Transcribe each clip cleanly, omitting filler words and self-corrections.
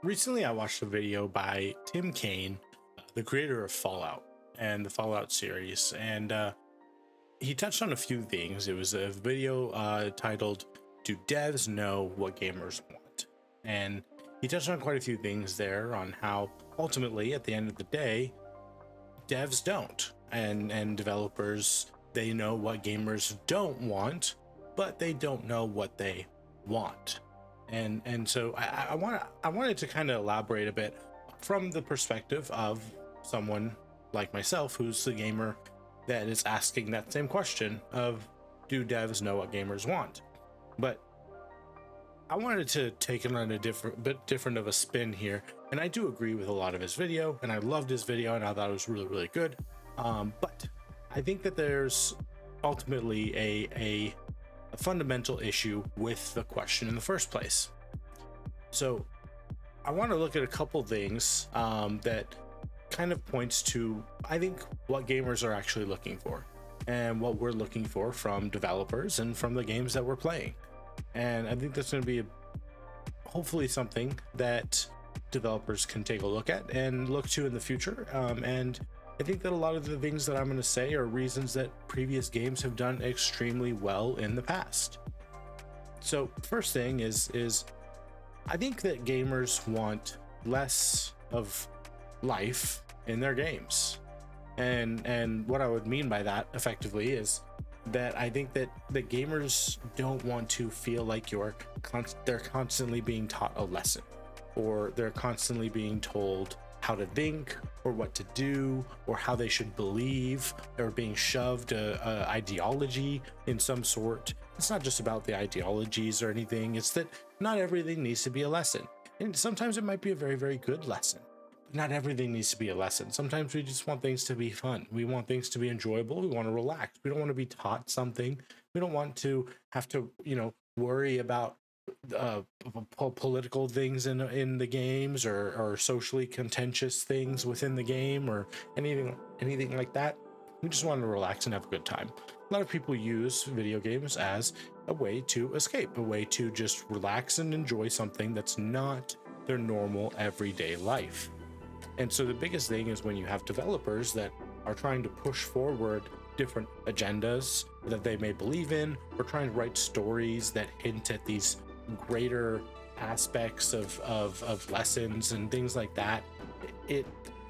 Recently, I watched a video by Tim Cain, the creator of Fallout and the Fallout series, and he touched on a few things. It was a video titled "Do Devs Know What Gamers Want?" And he touched on quite a few things there on how ultimately, at the end of the day, devs don't, and developers, they know what gamers don't want, but they don't know what they want. And so I wanted to kind of elaborate a bit from the perspective of someone like myself who's the gamer that is asking that same question of, do devs know what gamers want? But I wanted to take it on a different of a spin here, and I do agree with a lot of his video, and I loved his video, and I thought it was really good. But I think that there's ultimately a fundamental issue with the question in the first place. So I want to look at a couple things that kind of points to, I think, what gamers are actually looking for and what we're looking for from developers and from the games that we're playing. And I think that's going to be hopefully something that developers can take a look at and look to in the future. And I think that a lot of the things that I'm going to say are reasons that previous games have done extremely well in the past. So first thing is I think that gamers want less of life in their games. And what I would mean by that effectively is that I think that the gamers don't want to feel like they're constantly being taught a lesson, or they're constantly being told how to think or what to do or how they should believe, or being shoved a ideology in some sort. It's not just about the ideologies or anything. It's that not everything needs to be a lesson. And sometimes it might be a very good lesson. Not everything needs to be a lesson. Sometimes we just want things to be fun. We want things to be enjoyable. We want to relax. We don't want to be taught something. We don't want to have to, worry about political things in the games, or socially contentious things within the game, or anything like that. We just want to relax and have a good time. A lot of people use video games as a way to escape, a way to just relax and enjoy something that's not their normal everyday life. And so the biggest thing is when you have developers that are trying to push forward different agendas that they may believe in, or trying to write stories that hint at these greater aspects of lessons and things like that, it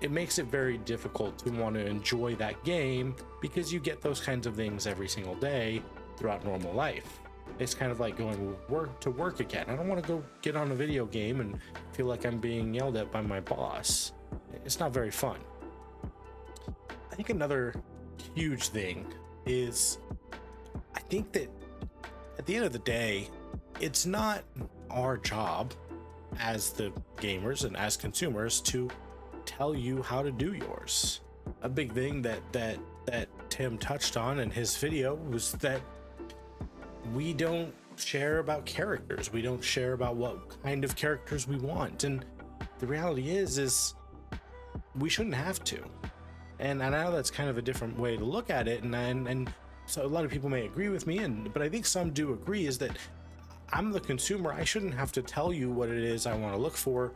makes it very difficult to want to enjoy that game, because you get those kinds of things every single day throughout normal life. It's kind of like going to work again. I don't want to go get on a video game and feel like I'm being yelled at by my boss. It's not very fun. I think another huge thing is, I think that at the end of the day, it's not our job as the gamers and as consumers to tell you how to do yours. A big thing that Tim touched on in his video was that we don't share about characters. We don't share about what kind of characters we want. And the reality is we shouldn't have to. And I know that's kind of a different way to look at it, and so a lot of people may agree with me, but I think some do agree, is that I'm the consumer. I shouldn't have to tell you what it is I want to look for.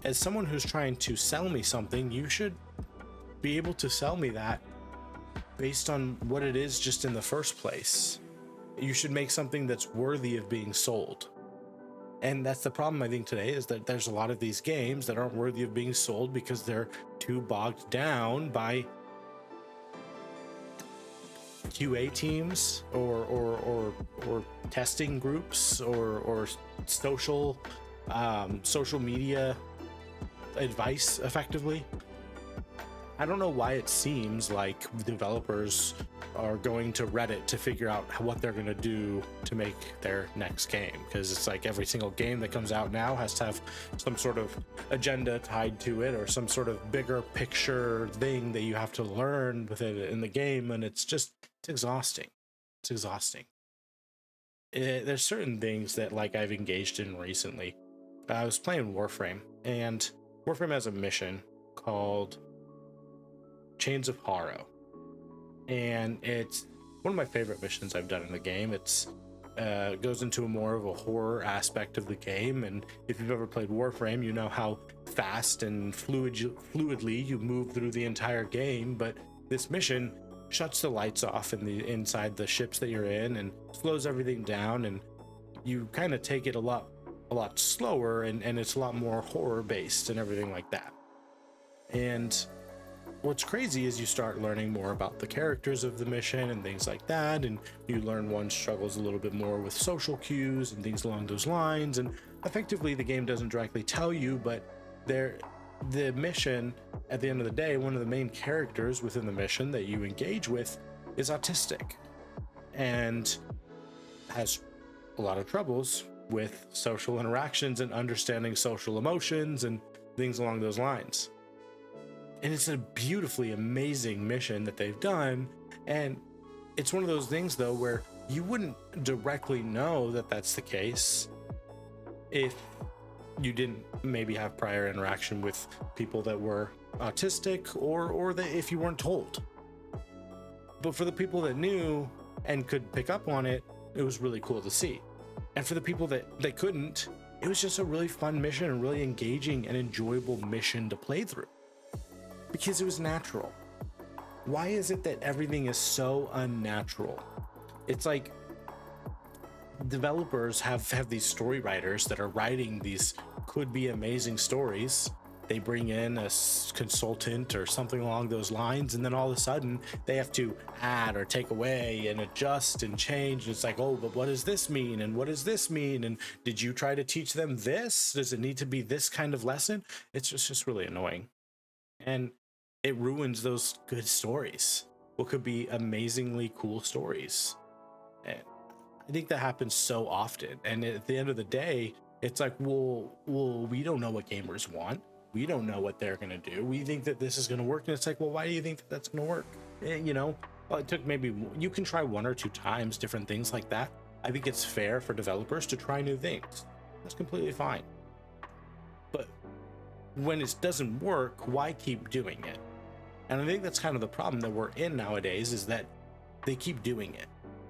As someone who's trying to sell me something, you should be able to sell me that based on what it is just in the first place. You should make something that's worthy of being sold. And that's the problem, I think, today, is that there's a lot of these games that aren't worthy of being sold because they're too bogged down by QA teams or testing groups or social media advice, effectively. I don't know why it seems like developers are going to Reddit to figure out what they're going to do to make their next game, because it's like every single game that comes out now has to have some sort of agenda tied to it, or some sort of bigger picture thing that you have to learn with it in the game, and it's exhausting. It's exhausting. There's certain things that, like, I've engaged in recently. I was playing Warframe, and Warframe has a mission called Chains of Horror, and it's one of my favorite missions I've done in the game. It's goes into more of a horror aspect of the game. And if you've ever played Warframe, you know how fast and fluidly you move through the entire game. But this mission shuts the lights off inside the ships that you're in and slows everything down, and you kind of take it a lot slower, and it's a lot more horror based and everything like that. And what's crazy is you start learning more about the characters of the mission and things like that, and you learn one struggles a little bit more with social cues and things along those lines. And effectively the game doesn't directly tell you, but the mission, at the end of the day, one of the main characters within the mission that you engage with is autistic and has a lot of troubles with social interactions and understanding social emotions and things along those lines. And it's a beautifully amazing mission that they've done. And it's one of those things, though, where you wouldn't directly know that that's the case if you didn't maybe have prior interaction with people that were autistic, or that if you weren't told. But for the people that knew and could pick up on it, it was really cool to see. And for the people that couldn't, it was just a really fun mission and really engaging and enjoyable mission to play through. Because it was natural. Why is it that everything is so unnatural? It's like developers have these story writers that are writing these could be amazing stories. They bring in a consultant or something along those lines, and then all of a sudden they have to add or take away and adjust and change. It's like, oh, but what does this mean? And what does this mean? And did you try to teach them this? Does it need to be this kind of lesson? It's just really annoying. And it ruins those good stories, what could be amazingly cool stories. And I think that happens so often. And at the end of the day, it's like, well, we don't know what gamers want. We don't know what they're going to do. We think that this is going to work. And it's like, well, why do you think that that's going to work? You know, well, it took maybe, you can try 1 or 2 times, different things like that. I think it's fair for developers to try new things. That's completely fine. But when it doesn't work, why keep doing it? And I think that's kind of the problem that we're in nowadays, is that they keep doing it.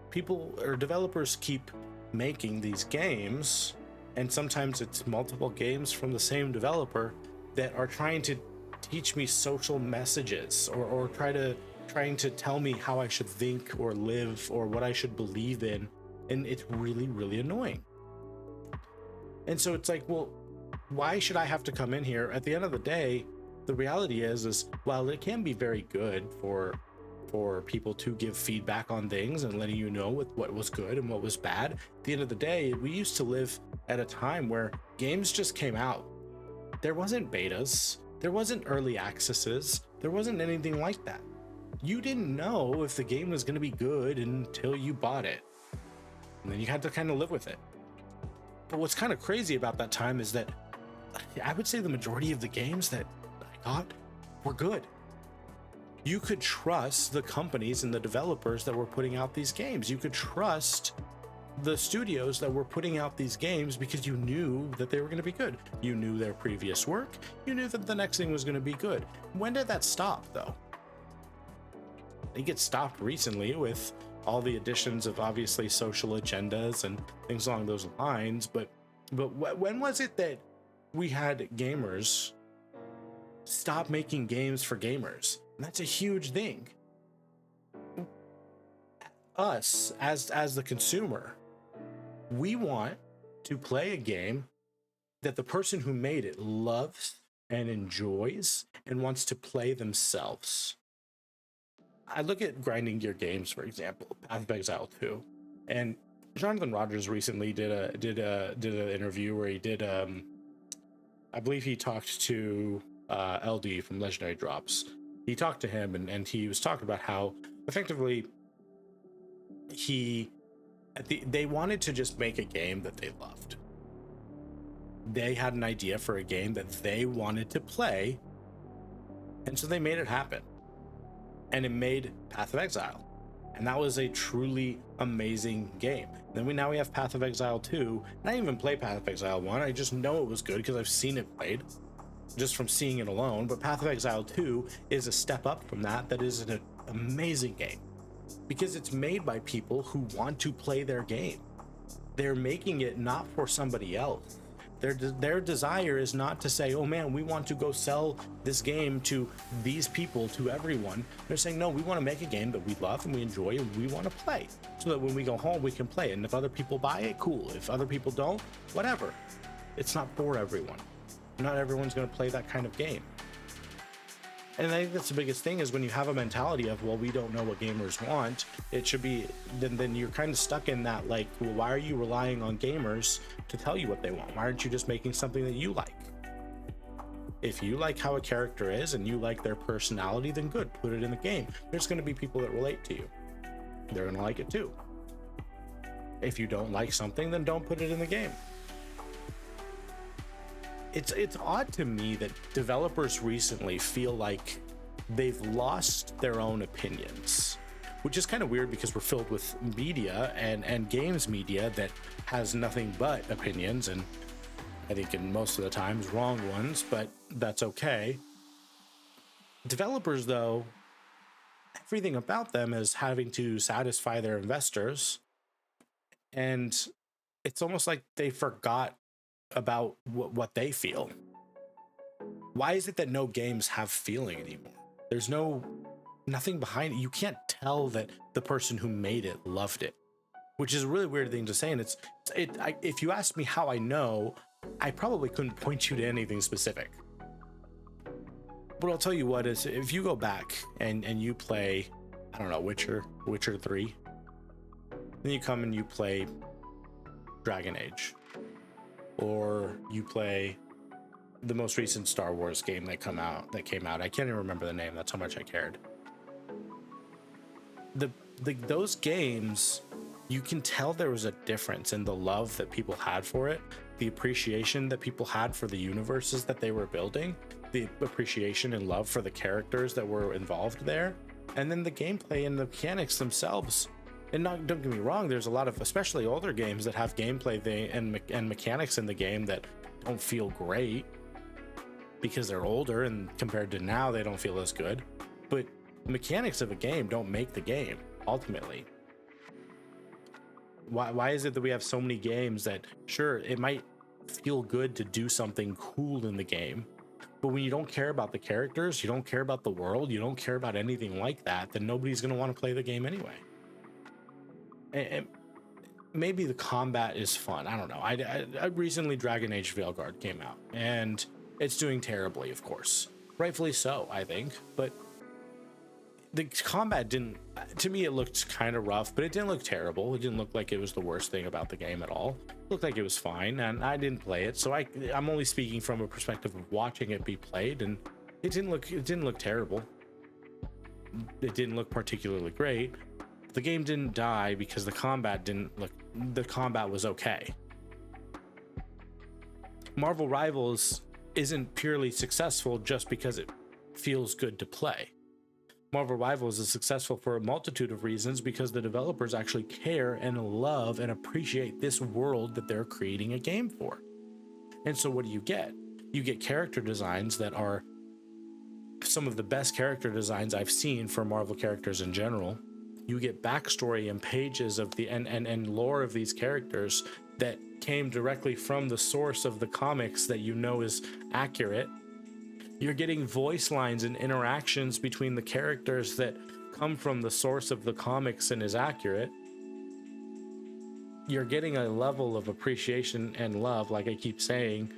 People or developers keep making these games, and sometimes it's multiple games from the same developer that are trying to teach me social messages, or trying to tell me how I should think or live or what I should believe in. And it's really, really annoying. And so it's like, well, why should I have to come in here? At the end of the day, the reality is while it can be very good for people to give feedback on things and letting you know what was good and what was bad, at the end of the day, we used to live at a time where games just came out. There wasn't betas, there wasn't early accesses, there wasn't anything like that. You didn't know if the game was going to be good until you bought it, and then you had to kind of live with it. But what's kind of crazy about that time is that I would say the majority of the games that I got were good. You could trust the companies and the developers that were putting out these games. You could trust the studios that were putting out these games because you knew that they were going to be good. You knew their previous work. You knew that the next thing was going to be good. When did that stop, though? I think it stopped recently with all the additions of obviously social agendas and things along those lines. But when was it that we had gamers stop making games for gamers? And that's a huge thing. Us as the consumer, we want to play a game that the person who made it loves and enjoys and wants to play themselves. I look at grinding gear games, for example, Path of Exile 2, and Jonathan Rodgers recently did an interview where he did I believe he talked to LD from Legendary Drops. He talked to him, and he was talking about how effectively they wanted to just make a game that they loved. They had an idea for a game that they wanted to play, and so they made it happen. And it made Path of Exile. And that was a truly amazing game. Then now we have Path of Exile 2. And I didn't even play Path of Exile 1. I just know it was good because I've seen it played just from seeing it alone. But Path of Exile 2 is a step up from that. That is an amazing game because it's made by people who want to play their game. they're making it not for somebody else. Their desire is not to say, oh man, we want to go sell this game to these people, to everyone. They're saying, no, we want to make a game that we love and we enjoy and we want to play, so that when we go home we can play it. And if other people buy it, cool. If other people don't, whatever. It's not for everyone. Not everyone's going to play that kind of game. And I think that's the biggest thing, is when you have a mentality of, well, we don't know what gamers want, it should be, then you're kind of stuck in that, like, well, why are you relying on gamers to tell you what they want? Why aren't you just making something that you like? If you like how a character is and you like their personality, then good, put it in the game. There's going to be people that relate to you. They're going to like it too. If you don't like something, then don't put it in the game. It's odd to me that developers recently feel like they've lost their own opinions, which is kind of weird because we're filled with media and games media that has nothing but opinions, and I think in most of the times wrong ones, but that's okay. Developers, though, everything about them is having to satisfy their investors, and it's almost like they forgot about what they feel. Why is it that no games have feeling anymore? There's nothing behind it. You can't tell that the person who made it loved it, which is a really weird thing to say. And if you asked me how I know, I probably couldn't point you to anything specific. But I'll tell you what, is if you go back and you play, I don't know, Witcher 3, then you come and you play Dragon Age, or you play the most recent Star Wars game that came out. I can't even remember the name. That's how much I cared. Those games, you can tell there was a difference in the love that people had for it, the appreciation that people had for the universes that they were building, the appreciation and love for the characters that were involved there, and then the gameplay and the mechanics themselves. And don't get me wrong, there's a lot of, especially older games, that have gameplay and mechanics in the game that don't feel great because they're older, and compared to now, they don't feel as good. But mechanics of a game don't make the game, ultimately. Why is it that we have so many games that, sure, it might feel good to do something cool in the game, but when you don't care about the characters, you don't care about the world, you don't care about anything like that, then nobody's going to want to play the game anyway. And maybe the combat is fun. I don't know. I recently Dragon Age Veilguard came out, and it's doing terribly, of course. Rightfully so, I think. But the combat didn't, to me, it looked kind of rough, but it didn't look terrible. It didn't look like it was the worst thing about the game at all. It looked like it was fine, and I didn't play it, so I'm only speaking from a perspective of watching it be played, and it didn't look terrible. It didn't look particularly great. The game didn't die because the combat was okay. Marvel Rivals isn't purely successful just because it feels good to play. Marvel Rivals is successful for a multitude of reasons because the developers actually care and love and appreciate this world that they're creating a game for. And so what do you get? You get character designs that are some of the best character designs I've seen for Marvel characters in general. You get backstory and pages of the and lore of these characters that came directly from the source of the comics that you know is accurate. You're getting voice lines and interactions between the characters that come from the source of the comics and is accurate. You're getting a level of appreciation and love, like I keep saying,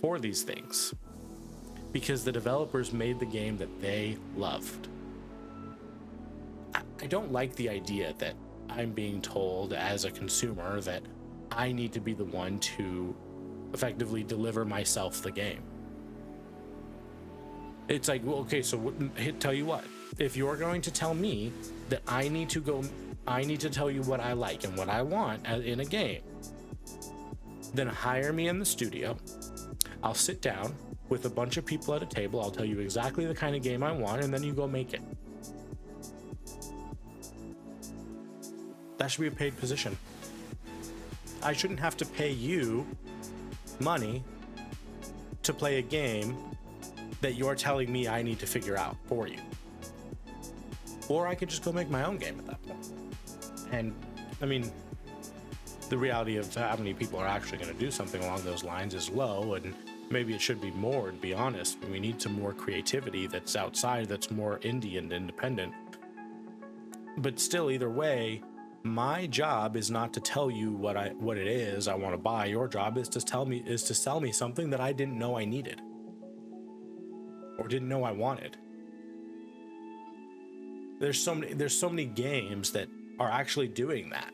for these things, because the developers made the game that they loved. I don't like the idea that I'm being told as a consumer that I need to be the one to effectively deliver myself the game. It's like, well, okay, so tell you what, if you're going to tell me that I need to tell you what I like and what I want in a game, then hire me in the studio. I'll sit down with a bunch of people at a table. I'll tell you exactly the kind of game I want, and then you go make it. That should be a paid position. I shouldn't have to pay you money to play a game that you're telling me I need to figure out for you. Or I could just go make my own game at that point. And I mean, the reality of how many people are actually going to do something along those lines is low, and maybe it should be more, to be honest. We need some more creativity that's outside, that's more indie and independent. But still, either way, my job is not to tell you what it is I want to buy. Your job is to sell me something that I didn't know I needed or didn't know I wanted. There's so many games that are actually doing that.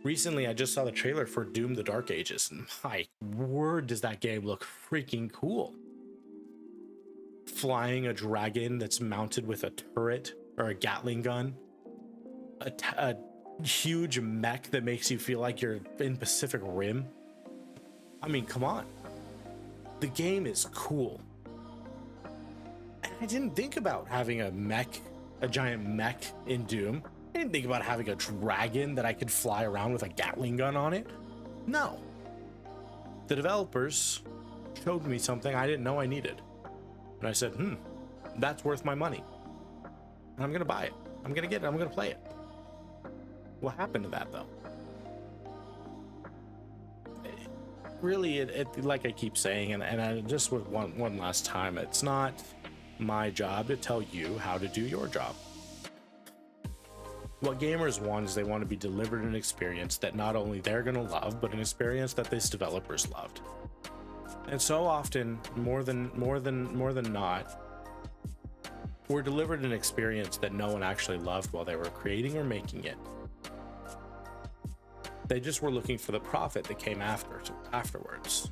Recently, I just saw the trailer for Doom: The Dark Ages, and my word, does that game look freaking cool. Flying a dragon that's mounted with a turret or a Gatling gun, a huge mech that makes you feel like you're in Pacific Rim. I mean, come on. The game is cool. And I didn't think about having a giant mech in Doom. I didn't think about having a dragon that I could fly around with a Gatling gun on it. No. The developers showed me something I didn't know I needed. And I said, that's worth my money. And I'm going to buy it. I'm going to get it. I'm going to play it. What happened to that, though? Really, it like I keep saying, and I just with one last time, it's not my job to tell you how to do your job. What gamers want is they want to be delivered an experience that not only they're going to love, but an experience that these developers loved. And so often, more than not, we're delivered an experience that no one actually loved while they were creating or making it. They just were looking for the profit that came afterwards.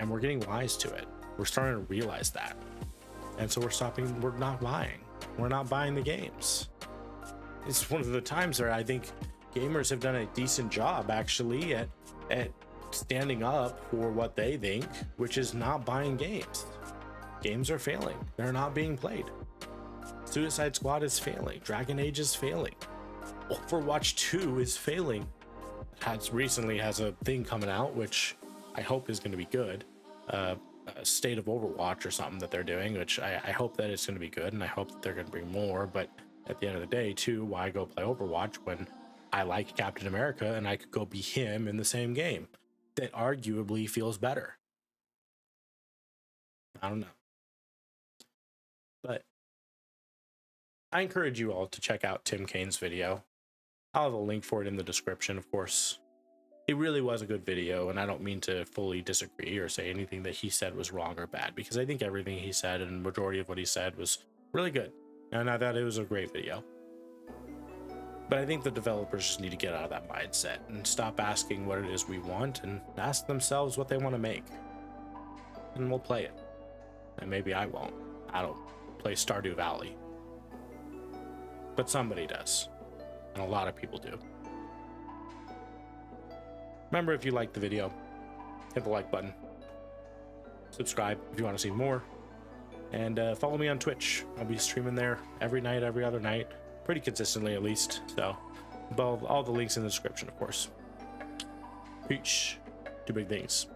And we're getting wise to it. We're starting to realize that. And so we're not buying. We're not buying the games. It's one of the times where I think gamers have done a decent job actually at standing up for what they think, which is not buying games. Games are failing. They're not being played. Suicide Squad is failing. Dragon Age is failing. Overwatch 2 is failing. Recently has a thing coming out, which I hope is going to be good. A State of Overwatch or something that they're doing, which I hope that it's going to be good, and I hope that they're going to bring more. But at the end of the day, too, why go play Overwatch when I like Captain America and I could go be him in the same game that arguably feels better? I don't know. But I encourage you all to check out Tim Cain's video. I'll have a link for it in the description, of course. It really was a good video, and I don't mean to fully disagree or say anything that he said was wrong or bad, because I think everything he said and the majority of what he said was really good. And I thought it was a great video. But I think the developers just need to get out of that mindset and stop asking what it is we want and ask themselves what they want to make. And we'll play it. And maybe I won't. I don't play Stardew Valley. But somebody does. And a lot of people do. Remember, if you liked the video, hit the like button. Subscribe if you want to see more. And follow me on Twitch. I'll be streaming there every night, every other night. Pretty consistently, at least. So, all the links in the description, of course. Peace. Do big things.